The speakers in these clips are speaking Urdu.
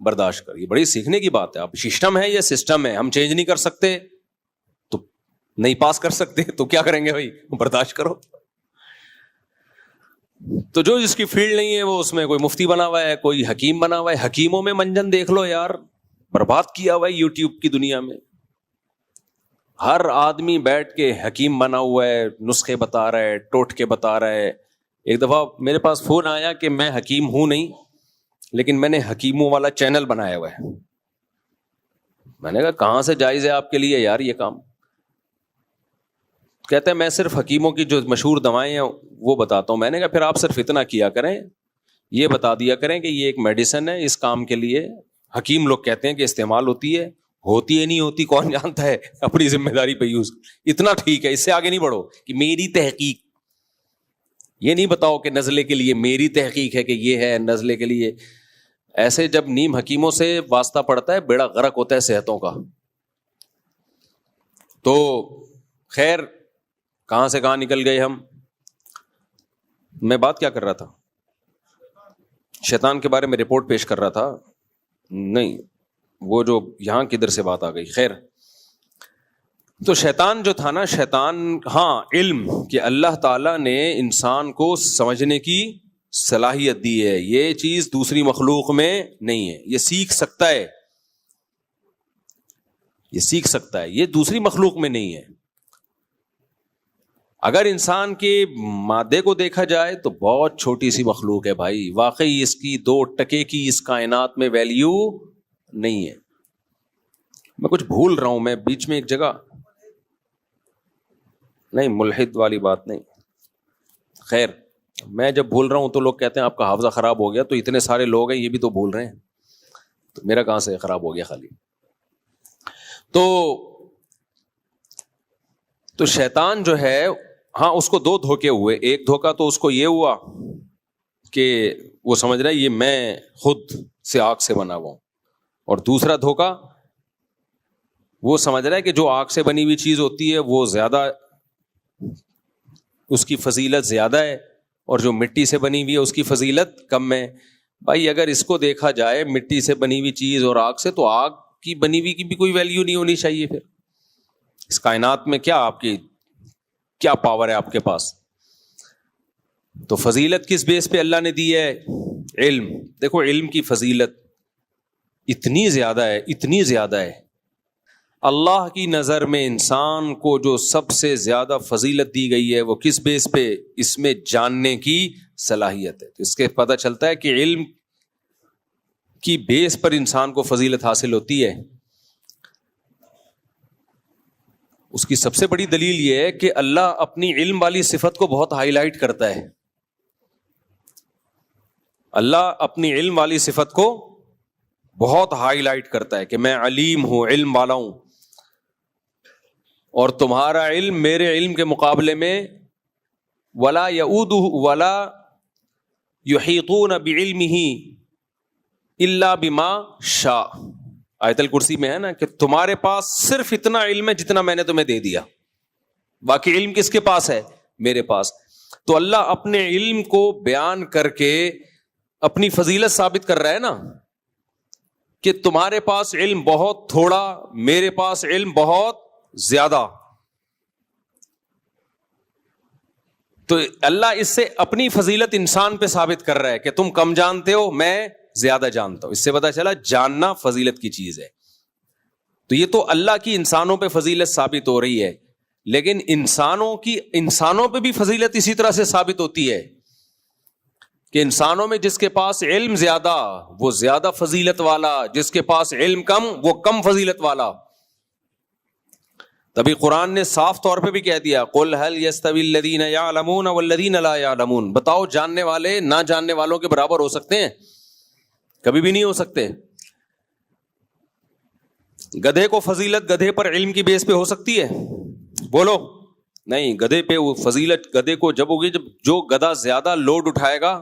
برداشت کر. یہ بڑی سیکھنے کی بات ہے. اب سسٹم ہے, یہ سسٹم ہے, ہم چینج نہیں کر سکتے, تو نہیں پاس کر سکتے تو کیا کریں گے بھائی, برداشت کرو. تو جو جس کی فیلڈ نہیں ہے وہ اس میں کوئی مفتی بنا ہوا ہے, کوئی حکیم بنا ہوا ہے. حکیموں میں منجن دیکھ لو یار, برباد کیا ہوا ہے یوٹیوب کی دنیا میں. ہر آدمی بیٹھ کے حکیم بنا ہوا ہے, نسخے بتا رہا ہے, ٹوٹکے بتا رہا ہے. ایک دفعہ میرے پاس فون آیا کہ میں حکیم ہوں نہیں, لیکن میں نے حکیموں والا چینل بنایا ہوا ہے. میں نے کہا کہاں سے جائز ہے آپ کے لیے یار یہ کام؟ کہتے ہیں میں صرف حکیموں کی جو مشہور دوائیں ہیں وہ بتاتا ہوں. میں نے کہا پھر آپ صرف اتنا کیا کریں, یہ بتا دیا کریں کہ یہ ایک میڈیسن ہے, اس کام کے لیے حکیم لوگ کہتے ہیں کہ استعمال ہوتی ہے نہیں ہوتی کون جانتا ہے, اپنی ذمہ داری پہ یوز, اتنا ٹھیک ہے. اس سے آگے نہیں بڑھو کہ میری تحقیق, یہ نہیں بتاؤ کہ نزلے کے لیے میری تحقیق ہے کہ یہ ہے نزلے کے لیے. ایسے جب نیم حکیموں سے واسطہ پڑتا ہے بیڑا غرق ہوتا ہے صحتوں کا. تو خیر کہاں سے کہاں نکل گئے ہم. میں بات کیا کر رہا تھا؟ شیطان کے بارے میں رپورٹ پیش کر رہا تھا. نہیں, وہ جو یہاں کدھر سے بات آ گئی. خیر, تو شیطان جو تھا نا, شیطان, ہاں علم کہ اللہ تعالیٰ نے انسان کو سمجھنے کی صلاحیت دی ہے, یہ چیز دوسری مخلوق میں نہیں ہے. یہ سیکھ سکتا ہے, یہ سیکھ سکتا ہے, یہ دوسری مخلوق میں نہیں ہے. اگر انسان کے مادے کو دیکھا جائے تو بہت چھوٹی سی مخلوق ہے بھائی, واقعی اس کی 2 ٹکے کی اس کائنات میں ویلیو نہیں ہے. میں کچھ بھول رہا ہوں, میں بیچ میں ایک جگہ, نہیں ملحد والی بات نہیں. خیر, میں جب بھول رہا ہوں تو لوگ کہتے ہیں آپ کا حافظہ خراب ہو گیا, تو اتنے سارے لوگ ہیں یہ بھی تو بھول رہے ہیں, تو میرا کہاں سے خراب ہو گیا خالی. تو شیطان جو ہے, ہاں اس کو 2 دھوکے ہوئے. ایک دھوکا تو اس کو یہ ہوا کہ وہ سمجھ رہا ہے یہ میں خود سے آگ سے بنا ہوا ہوں, اور دوسرا دھوکا وہ سمجھ رہا ہے کہ جو آگ سے بنی ہوئی چیز ہوتی ہے وہ زیادہ, اس کی فضیلت زیادہ ہے, اور جو مٹی سے بنی ہوئی ہے اس کی فضیلت کم ہے. بھائی اگر اس کو دیکھا جائے مٹی سے بنی ہوئی چیز اور آگ سے, تو آگ کی بنی ہوئی کی بھی کوئی ویلیو نہیں ہونی چاہیے. پھر اس کائنات میں کیا آپ کی کیا پاور ہے آپ کے پاس؟ تو فضیلت کس بیس پہ اللہ نے دی ہے؟ علم. دیکھو علم کی فضیلت اتنی زیادہ ہے, اتنی زیادہ ہے. اللہ کی نظر میں انسان کو جو سب سے زیادہ فضیلت دی گئی ہے وہ کس بیس پہ؟ اس میں جاننے کی صلاحیت ہے. تو اس کے پتہ چلتا ہے کہ علم کی بیس پر انسان کو فضیلت حاصل ہوتی ہے. اس کی سب سے بڑی دلیل یہ ہے کہ اللہ اپنی علم والی صفت کو بہت ہائی لائٹ کرتا ہے. اللہ اپنی علم والی صفت کو بہت ہائی لائٹ کرتا ہے کہ میں علیم ہوں, علم والا ہوں, اور تمہارا علم میرے علم کے مقابلے میں ولا یعودہ ولا یحیطون بعلمہ الا بما شاء. آیت الکرسی میں ہے نا کہ تمہارے پاس صرف اتنا علم ہے جتنا میں نے تمہیں دے دیا, باقی علم کس کے پاس ہے؟ میرے پاس. تو اللہ اپنے علم کو بیان کر کے اپنی فضیلت ثابت کر رہا ہے نا, کہ تمہارے پاس علم بہت تھوڑا, میرے پاس علم بہت زیادہ. تو اللہ اس سے اپنی فضیلت انسان پہ ثابت کر رہا ہے کہ تم کم جانتے ہو, میں زیادہ جانتا ہوں. اس سے پتا چلا جاننا فضیلت کی چیز ہے. تو یہ تو اللہ کی انسانوں پہ فضیلت ثابت ہو رہی ہے, لیکن انسانوں پہ بھی فضیلت اسی طرح سے ثابت ہوتی ہے کہ انسانوں میں جس کے پاس علم زیادہ وہ زیادہ فضیلت والا, جس کے پاس علم کم وہ کم فضیلت والا. تبھی قرآن نے صاف طور پہ بھی کہہ دیا قل هل يستوي الذين يعلمون والذين لا يعلمون. بتاؤ جاننے والے نہ جاننے والوں کے برابر ہو سکتے ہیں؟ کبھی بھی نہیں ہو سکتے. گدھے کو فضیلت گدھے پر علم کی بیس پہ ہو سکتی ہے؟ بولو نہیں. گدھے پہ وہ فضیلت گدھے کو جب ہوگی جب جو گدھا زیادہ لوڈ اٹھائے گا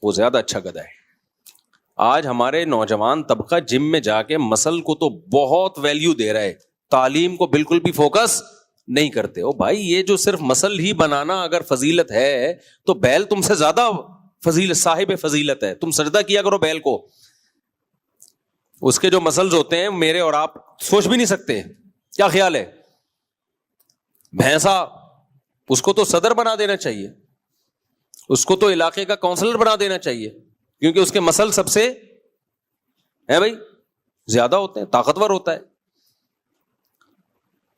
وہ زیادہ اچھا گدھا ہے. آج ہمارے نوجوان طبقہ جم میں جا کے مسل کو تو بہت ویلیو دے رہا ہے, تعلیم کو بالکل بھی فوکس نہیں کرتے. او بھائی یہ جو صرف مسل ہی بنانا اگر فضیلت ہے تو بیل تم سے زیادہ فضیلت صاحب فضیلت ہے. تم سجدہ کیا کرو بیل کو. اس کے جو مسلز ہوتے ہیں میرے اور آپ سوچ بھی نہیں سکتے. کیا خیال ہے؟ بھینسا اس کو تو صدر بنا دینا چاہیے, اس کو تو علاقے کا کونسلر بنا دینا چاہیے, کیونکہ اس کے مسل سب سے ہے بھائی زیادہ ہوتے ہیں, طاقتور ہوتا ہے.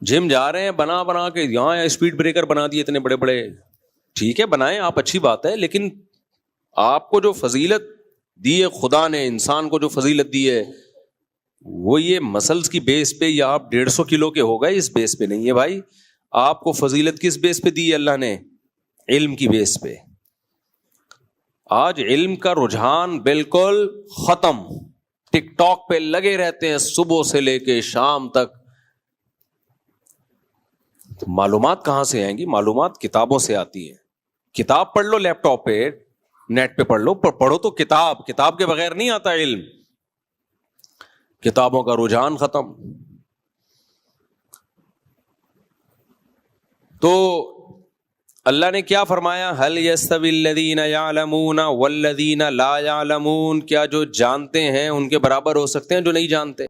جم جا رہے ہیں بنا بنا کے, یہاں اسپیڈ بریکر بنا دیے اتنے بڑے بڑے, ٹھیک ہے بنائیں آپ, اچھی بات ہے, لیکن آپ کو جو فضیلت دی ہے خدا نے, انسان کو جو فضیلت دی ہے وہ یہ مسلز کی بیس پہ یا آپ 150 کلو کے ہو گئے اس بیس پہ نہیں ہے بھائی. آپ کو فضیلت کس بیس پہ دی ہے اللہ نے؟ علم کی بیس پہ. آج علم کا رجحان بالکل ختم, ٹک ٹاک پہ لگے رہتے ہیں صبح سے لے کے شام تک. معلومات کہاں سے آئیں گی؟ معلومات کتابوں سے آتی ہیں. کتاب پڑھ لو, لیپ ٹاپ پہ نیٹ پہ پڑھ لو, پڑھو تو کتاب, کتاب کے بغیر نہیں آتا علم. کتابوں کا رجحان ختم. تو اللہ نے کیا فرمایا؟ هل يستوي الذين يعلمون والذين لا يعلمون, کیا جو جانتے ہیں ان کے برابر ہو سکتے ہیں جو نہیں جانتے؟